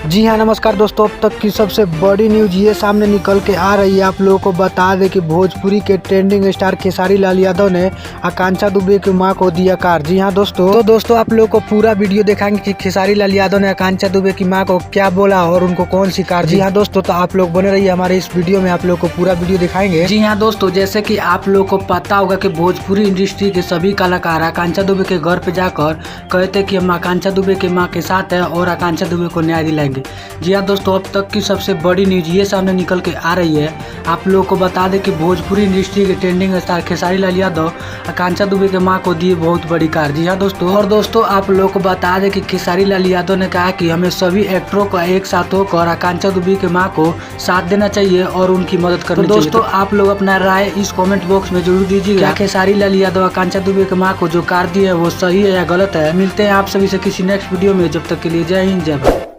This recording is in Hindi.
जी हाँ, नमस्कार दोस्तों। अब तक की सबसे बड़ी न्यूज ये सामने निकल के आ रही है। आप लोगों को बता दें कि भोजपुरी के ट्रेंडिंग स्टार खेसारी लाल यादव ने आकांक्षा दुबे की मां को दिया कार। जी हाँ दोस्तों आप लोगों को पूरा वीडियो दिखाएंगे कि खेसारी लाल यादव ने आकांक्षा दुबे की मां को क्या बोला और उनको कौन सी कार। जी हाँ दोस्तों, तो आप लोग बने रहिए हमारे इस वीडियो में, आप लोग को पूरा वीडियो दिखाएंगे। जी हाँ दोस्तों, जैसे कि आप लोग को पता होगा कि भोजपुरी इंडस्ट्री के सभी कलाकार आकांक्षा दुबे के घर पे जाकर कहते कि हम आकांक्षा दुबे की मां के साथ है और आकांक्षा दुबे को न्याय दिलाएंगे। जी हाँ दोस्तों, अब तक की सबसे बड़ी न्यूज ये सामने निकल के आ रही है। आप लोगों को बता दें कि भोजपुरी इंडस्ट्री के ट्रेंडिंग स्टार खेसारी लाल यादव आकांक्षा दुबे के मां को दी बहुत बड़ी कार। जी हाँ दोस्तों, और दोस्तों आप लोगों को बता दें कि खेसारी लाल यादव ने कहा कि हमें सभी एक्टरों का एक साथ होकर आकांक्षा दुबे के मां को साथ देना चाहिए और उनकी मदद करनी चाहिए। दोस्तों आप लोग अपना राय इस कमेंट बॉक्स में जरूर दीजिएगा। क्या खेसारी लाल यादव आकांक्षा दुबे के मां को जो कार दी है वो सही है या गलत है। मिलते हैं आप सभी से किसी नेक्स्ट वीडियो में, जब तक के लिए जय हिंद जय भारत।